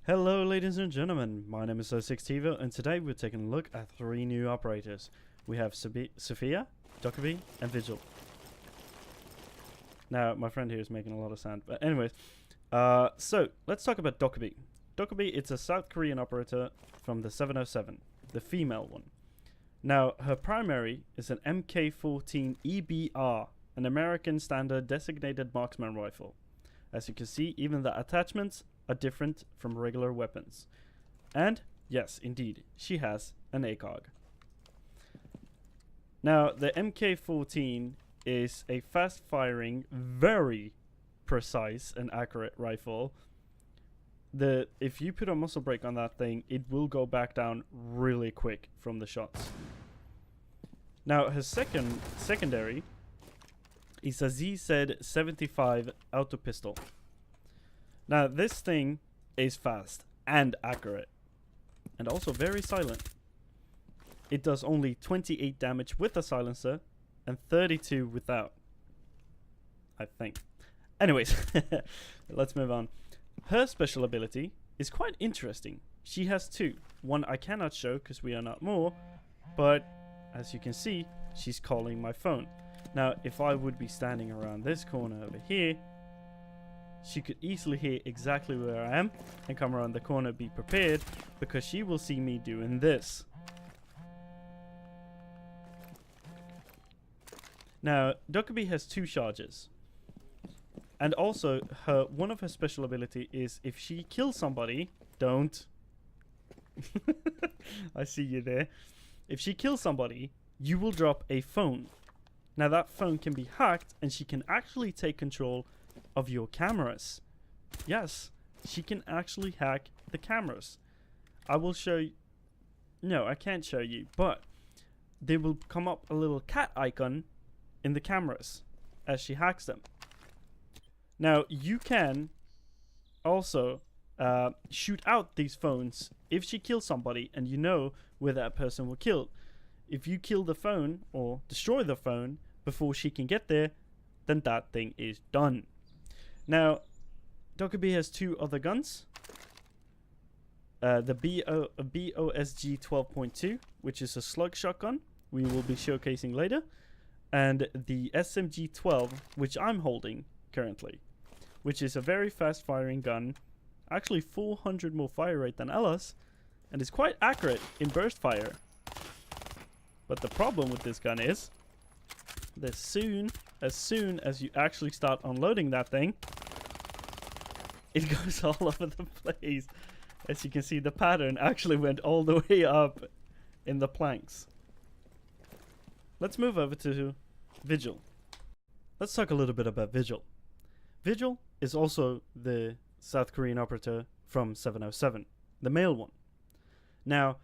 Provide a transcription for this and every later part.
Hello ladies and gentlemen, my name is So6TV and today we're taking a look at 3 new operators. We have Sophia, Dokkaebi and Vigil. Now my friend here is making a lot of sound, but anyways, so let's talk about Dokkaebi. Dokkaebi, it's a South Korean operator from the 707, the female one. Now her primary is an MK14 EBR, an American standard designated marksman rifle. As you can see, even the attachments are different from regular weapons. And yes, indeed, she has an ACOG. Now, the MK14 is a fast-firing, very precise and accurate rifle. If you put a muzzle brake on that thing, it will go back down really quick from the shots. Now, her secondary is a ZZ75 auto pistol. Now this thing is fast and accurate and also very silent. It does only 28 damage with a silencer and 32 without, I think. Anyways, let's move on. Her special ability is quite interesting. She has 2. One I cannot show because we are not more, but as you can see, she's calling my phone. Now if I would be standing around this corner over here, she could easily hear exactly where I am and come around the corner. Be prepared, because she will see me doing this. Now, Dokkaebi has 2 charges. And also, one of her special ability is if she kills somebody, don't. I see you there. If she kills somebody, you will drop a phone. Now that phone can be hacked and she can actually take control of your cameras. Yes, she can actually hack the cameras. I will show you. No, I can't show you, but there will come up a little cat icon in the cameras as she hacks them. Now you can also shoot out these phones if she kills somebody and you know where that person will kill. If you kill the phone or destroy the phone before she can get there, then that thing is done. Now, Dokkaebi has 2 other guns. The BOSG 12.2, which is a slug shotgun, we will be showcasing later, and the SMG 12, which I'm holding currently, which is a very fast firing gun, actually 400 more fire rate than Ella's, and is quite accurate in burst fire. But the problem with this gun is that as soon as you actually start unloading that thing, it goes all over the place. As you can see, the pattern actually went all the way up in the planks. Let's move over to Vigil. Let's talk a little bit about Vigil. Vigil is also the South Korean operator from 707, the male one. Now,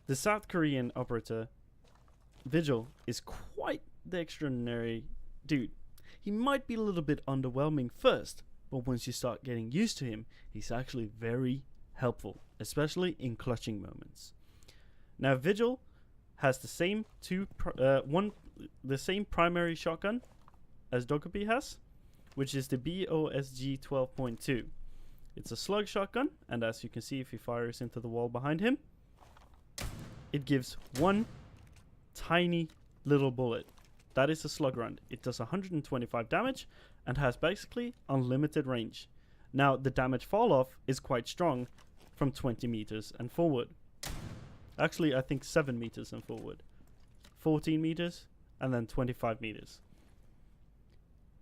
the South Korean operator, Vigil, is quite the extraordinary dude. He might be a little bit underwhelming first, but once you start getting used to him, he's actually very helpful, especially in clutching moments. Now Vigil has the same the same primary shotgun as Dokkaebi has, which is the BOSG 12.2. It's a slug shotgun, and as you can see if he fires into the wall behind him, it gives one tiny little bullet. That is a slug round. It does 125 damage and has basically unlimited range. Now the damage fall off is quite strong from 20 meters and forward. Actually, I think 7 meters and forward. 14 meters and then 25 meters.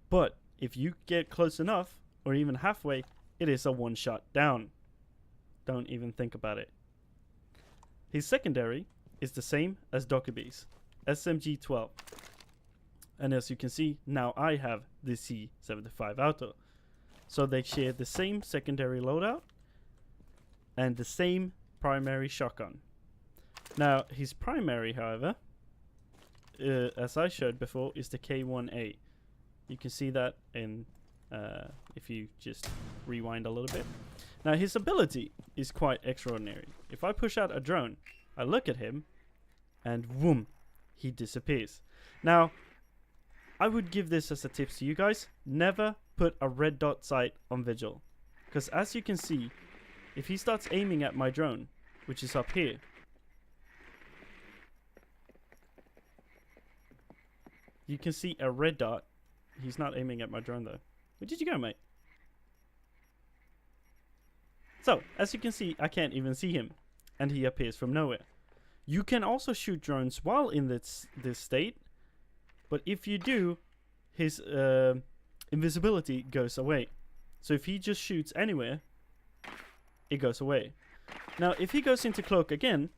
But if you get close enough or even halfway, it is a one shot down. Don't even think about it. His secondary is the same as Dokkaebi's, SMG 12. And as you can see, now I have the C75 Auto. So they share the same secondary loadout and the same primary shotgun. Now his primary, however, as I showed before, is the K1A. You can see that in if you just rewind a little bit. Now his ability is quite extraordinary. If I push out a drone, I look at him and whoom, he disappears. Now I would give this as a tip to you guys. Never put a red dot sight on Vigil, because as you can see, if he starts aiming at my drone, which is up here, you can see a red dot. He's not aiming at my drone though. Where did you go, mate? So, as you can see, I can't even see him, and he appears from nowhere. You can also shoot drones while in this state, but if you do, his invisibility goes away. So if he just shoots anywhere, it goes away. Now, if he goes into cloak again,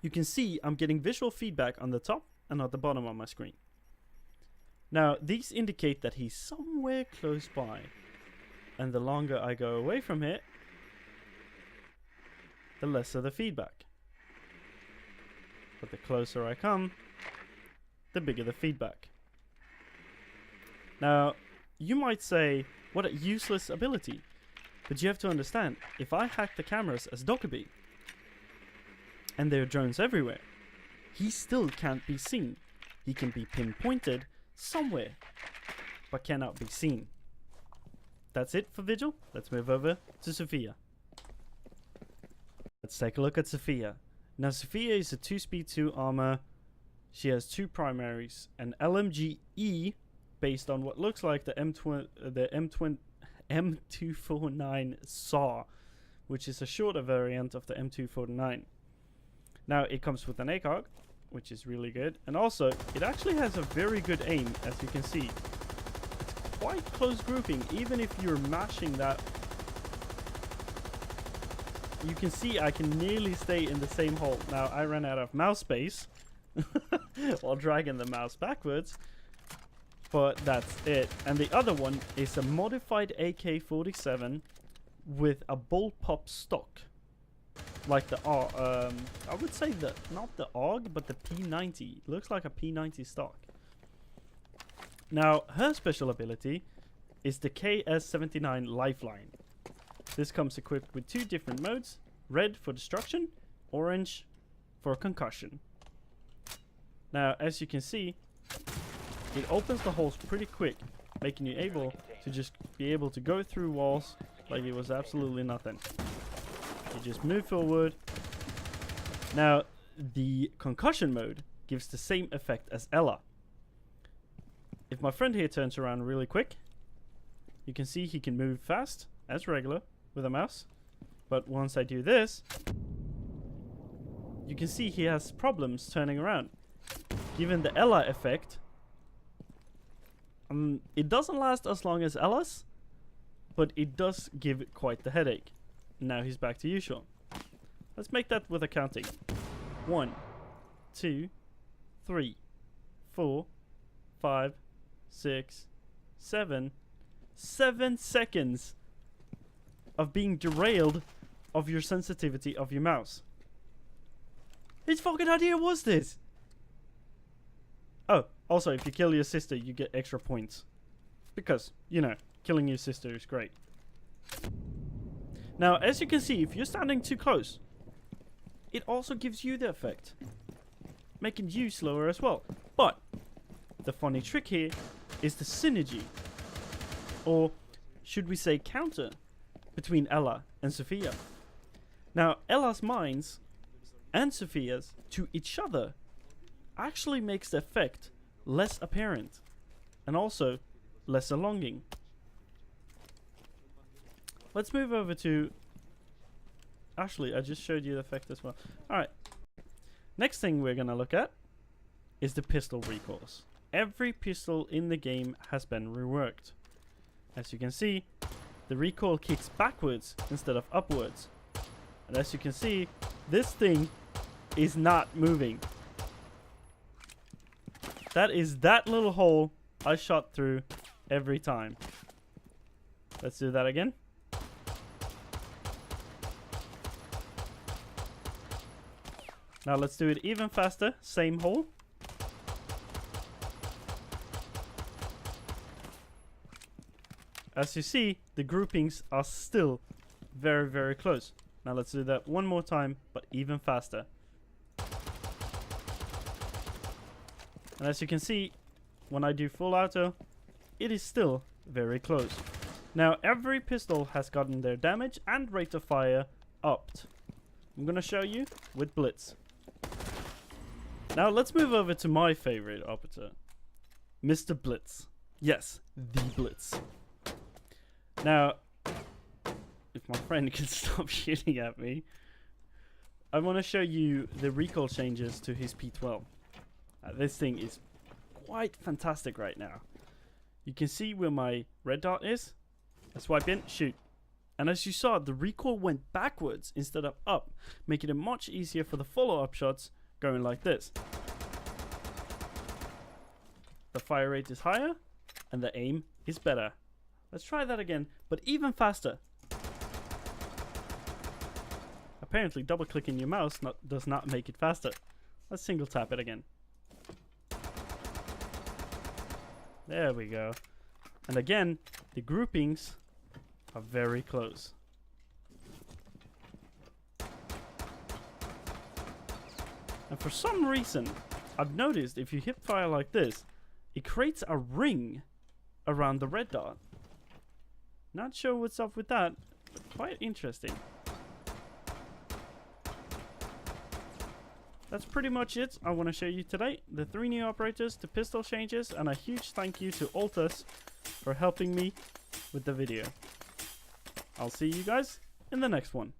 you can see I'm getting visual feedback on the top and at the bottom of my screen. Now, these indicate that he's somewhere close by. And the longer I go away from it, the lesser the feedback. But the closer I come, the bigger the feedback. Now, you might say, what a useless ability. But you have to understand, if I hack the cameras as Dockerby, and there are drones everywhere, he still can't be seen. He can be pinpointed somewhere, but cannot be seen. That's it for Vigil. Let's move over to Sophia. Let's take a look at Sophia. Now, Sophia is a 2-speed 2 armor. She has 2 primaries, an LMG-E based on what looks like the M249 SAW, which is a shorter variant of the M249. Now, it comes with an ACOG, which is really good, and also it actually has a very good aim, as you can see. Quite close grouping, even if you're mashing that. You can see I can nearly stay in the same hole. Now, I ran out of mouse space while dragging the mouse backwards, but that's it. And the other one is a modified AK-47 with a bolt pop stock, like the I would say not the AUG, but the P90. Looks like a P90 stock. Now, her special ability is the KS-79 Lifeline. This comes equipped with 2 different modes, red for destruction, orange for concussion. Now, as you can see, it opens the holes pretty quick, making you able to just be able to go through walls like it was absolutely nothing. You just move forward. Now, the concussion mode gives the same effect as Ella. If my friend here turns around really quick, you can see he can move fast, as regular, with a mouse. But once I do this, you can see he has problems turning around. Given the Ella effect, it doesn't last as long as Ella's, but it does give quite the headache. Now he's back to usual. Let's make that with a counting. 1, 2, 3, 4, 5, 6, 7. 7 seconds of being derailed of your sensitivity of your mouse. Whose fucking idea was this? Oh, also, if you kill your sister, you get extra points. Because, you know, killing your sister is great. Now, as you can see, if you're standing too close, it also gives you the effect, making you slower as well. But the funny trick here is the synergy, or should we say counter, between Ella and Sophia. Now, Ella's mines and Sophia's to each other actually makes the effect less apparent and also less elonging. Let's move over to... Actually, I just showed you the effect as well. Alright. Next thing we're gonna look at is the pistol recoils. Every pistol in the game has been reworked. As you can see, the recoil kicks backwards instead of upwards. And as you can see, this thing is not moving. That is that little hole I shot through every time. Let's do that again. Now let's do it even faster. Same hole. As you see, the groupings are still very, very close. Now let's do that one more time, but even faster. And as you can see, when I do full auto, it is still very close. Now every pistol has gotten their damage and rate of fire upped. I'm gonna show you with Blitz. Now let's move over to my favorite operator, Mr. Blitz. Yes, the Blitz. Now, if my friend can stop shooting at me, I want to show you the recoil changes to his P12. This thing is quite fantastic right now. You can see where my red dot is. I swipe in, shoot. And as you saw, the recoil went backwards instead of up, making it much easier for the follow-up shots going like this. The fire rate is higher and the aim is better. Let's try that again, but even faster. Apparently double clicking your mouse does not make it faster. Let's single tap it again. There we go. And again, the groupings are very close. And for some reason, I've noticed if you hip fire like this, it creates a ring around the red dot. Not sure what's up with that, but quite interesting. That's pretty much it I want to show you today. The 3 new operators, the pistol changes, and a huge thank you to Altus for helping me with the video. I'll see you guys in the next one.